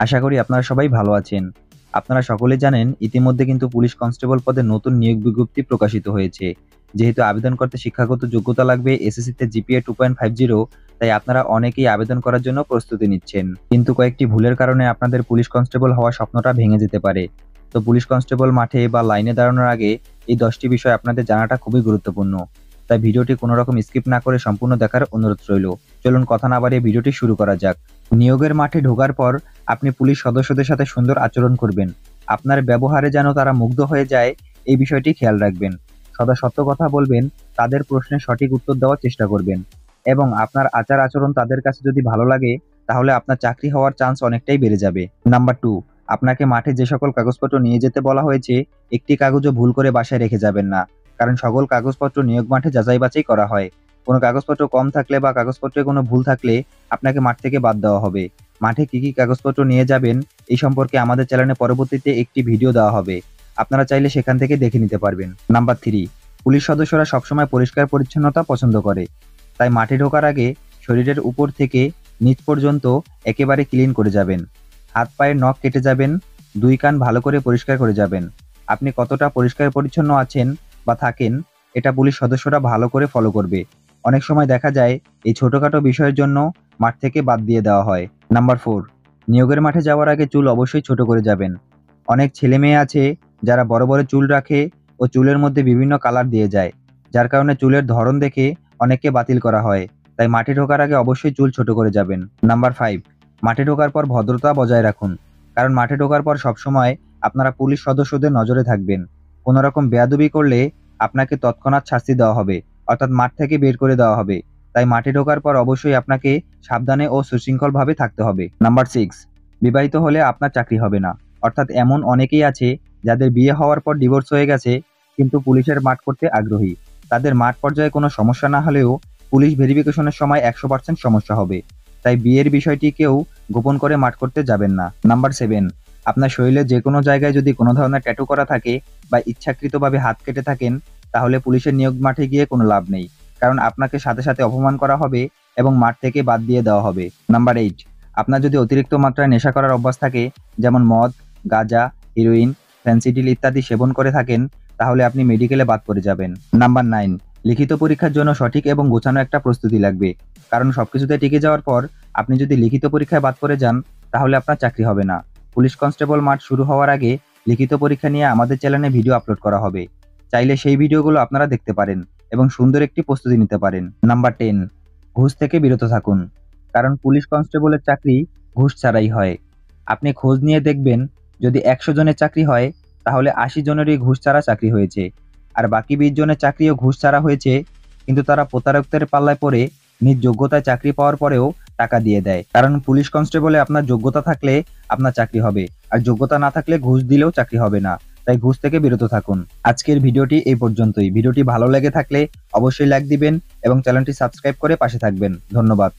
আশা করি আপনারা সবাই ভালো আছেন। আপনারা সকলেই জানেন ইতিমধ্যে কিন্তু পুলিশ কনস্টেবল পদে নতুন নিয়োগ বিজ্ঞপ্তি প্রকাশিত হয়েছে। যেহেতু আবেদন করতে শিক্ষাগত যোগ্যতা লাগবে, এসএসসিতে জিপিএ 2.50, তাই আপনারা অনেকেই আবেদন করার জন্য প্রস্তুতি নিচ্ছেন। কিন্তু কয়েকটি ভুলের কারণে আপনাদের পুলিশ কনস্টেবল হওয়ার স্বপ্নটা ভেঙে যেতে পারে। তো পুলিশ কনস্টেবল মাঠে বা লাইনে দাঁড়ানোর আগে এই 10টি বিষয় আপনাদের জানাটা খুবই গুরুত্বপূর্ণ। তাই ভিডিওটি কোনো রকম স্কিপ না করে সম্পূর্ণ দেখার অনুরোধ রইল। চলুন কথা না বাড়িয়ে ভিডিওটি শুরু করা যাক। নিয়োগের মাঠে ঢোকার পর আপনি পুলিশ সদস্যদের সাথে সুন্দর আচরণ করবেন। আপনার ব্যবহারে যেন তারা মুগ্ধ হয়ে যায়, এই বিষয়টি খেয়াল রাখবেন। সদা সত্য কথা বলবেন, তাদের প্রশ্নের সঠিক উত্তর দেওয়ার চেষ্টা করবেন এবং আপনার আচার আচরণ তাদের কাছে যদি ভালো লাগে, তাহলে আপনার চাকরি হওয়ার চান্স অনেকটাই বেড়ে যাবে। নাম্বার 2, আপনাকে মাঠে যে সকল কাগজপত্র নিয়ে যেতে বলা হয়েছে, একটি কাগজও ভুল করে বাসায় রেখে যাবেন না। কারণ সকল কাগজপত্র নিয়োগ মাঠে যাচাই বাছাই করা হয়। কোনো কাগজপত্র কম থাকলে বা কাগজপত্রে কোনো ভুল থাকলে আপনাকে মাঠ থেকে বাদ দেওয়া হবে। মাঠে কি কি কাগজপত্র নিয়ে যাবেন এই সম্পর্কে আমাদের চ্যানেলে পরবর্তীতে একটি ভিডিও দেওয়া হবে, আপনারা চাইলে সেখান থেকে দেখে নিতে পারবেন। নাম্বার 3, পুলিশ সদস্যরা সবসময় পরিষ্কার পরিচ্ছন্নতা পছন্দ করে। তাই মাঠে ঢোকার আগে শরীরের উপর থেকে নিচ পর্যন্ত একেবারে ক্লিন করে যাবেন। হাত পায়ের নখ কেটে যাবেন, 2 কান ভালো করে পরিষ্কার করে যাবেন। আপনি কতটা পরিষ্কার পরিচ্ছন্ন আছেন বা থাকেন, এটা পুলিশ সদস্যরা ভালো করে ফলো করবে। অনেক সময় দেখা যায় এই ছোটখাটো বিষয়ের জন্য মাঠ থেকে বাদ দিয়ে দেওয়া হয়। নাম্বার 4, নিয়োগের মাঠে যাওয়ার আগে চুল অবশ্যই ছোট করে যাবেন। অনেক ছেলে মেয়ে আছে যারা বড় বড় চুল রাখে ও চুলের মধ্যে বিভিন্ন কালার দিয়ে যায়, যার কারণে চুলের ধরন দেখে অনেককে বাতিল করা হয়। তাই মাঠে ঢোকার আগে অবশ্যই চুল ছোট করে যাবেন। নাম্বার 5, মাঠে ঢোকার পর ভদ্রতা বজায় রাখুন। কারণ মাঠে ঢোকার পর সবসময় আপনারা পুলিশ সদস্যদের নজরে থাকবেন। কোনো রকম বেয়াদবি করলে আপনাকে তৎক্ষণাৎ শাস্তি দেওয়া হবে, অর্থাৎ মাঠ থেকে বের করে দেওয়া হবে। তাই মাঠে ঢোকার পর অবশ্যই আপনাকে সাবধানে ও সুশৃঙ্খলভাবে থাকতে হবে। নাম্বার 6, বিবাহিত হলে আপনার চাকরি হবে না। অর্থাৎ এমন অনেকেই আছে যাদের বিয়ে হওয়ার পর ডিভোর্স হয়ে গেছে, কিন্তু পুলিশের মাঠ করতে আগ্রহী। তাদের মাঠ পর্যায়ে কোনো সমস্যা না হলেও পুলিশ ভেরিফিকেশনের সময় 100% সমস্যা হবে। তাই বিয়ের বিষয়টি কেউ গোপন করে মাঠ করতে যাবেন না। নাম্বার 7, আপনার শরীরে যে কোনো জায়গায় যদি কোনো ধরনের ট্যাটু করা থাকে বা ইচ্ছাকৃতভাবে হাত কেটে থাকেন, তাহলে পুলিশের নিয়োগ মাঠে গিয়ে কোনো লাভ নেই। কারণ আপনাকে সাথে সাথে অপমান করা হবে এবং মাঠ থেকে বাদ দিয়ে দেওয়া হবে। নাম্বার 8, আপনার যদি অতিরিক্ত মাত্রায় নেশা করার অভ্যাস থাকে, যেমন মদ, গাঁজা, হিরোইন, ফেন্সিডিল ইত্যাদি সেবন করে থাকেন, তাহলে আপনি মেডিকেলে বাদ পড়ে যাবেন। নাম্বার 9, লিখিত পরীক্ষার জন্য সঠিক এবং গোছানো একটা প্রস্তুতি লাগবে। কারণ সবকিছুতে টিকে যাওয়ার পর আপনি যদি লিখিত পরীক্ষায় বাদ পড়ে যান, তাহলে আপনার চাকরি হবে না। পুলিশ কনস্টেবল মাঠ শুরু হওয়ার আগে লিখিত পরীক্ষা নিয়ে আমাদের চ্যানেলে ভিডিও আপলোড করা হবে। চাইলে সেই ভিডিওগুলো আপনারা দেখতে পারেন এবং সুন্দর একটি প্রস্তুতি নিতে পারেন। নাম্বার 10, ঘুষ থেকে বিরত থাকুন। কারণ পুলিশ কনস্টেবলের চাকরি ঘুষ ছাড়াই হয়। আপনি খোঁজ নিয়ে দেখবেন, যদি 100 জনের চাকরি হয়, তাহলে 80 জনেরই ঘুষ ছাড়া চাকরি হয়েছে। আর বাকি 20 জনের চাকরিও ঘুষ ছাড়া হয়েছে, কিন্তু তারা প্রতারকদের পাল্লায় পড়ে নিজ যোগ্যতায় চাকরি পাওয়ার পরেও টাকা দিয়ে দেয়। কারণ পুলিশ কনস্টেবলে আপনার যোগ্যতা থাকলে আপনার চাকরি হবে, আর যোগ্যতা না থাকলে ঘুষ দিলেও চাকরি হবে না। তাই ঘুষ থেকে বিরত থাকুন। আজকের ভিডিওটি এই পর্যন্তই। ভিডিওটি ভালো লেগে থাকলে অবশ্যই লাইক দিবেন এবং চ্যানেলটি সাবস্ক্রাইব করে পাশে থাকবেন। ধন্যবাদ।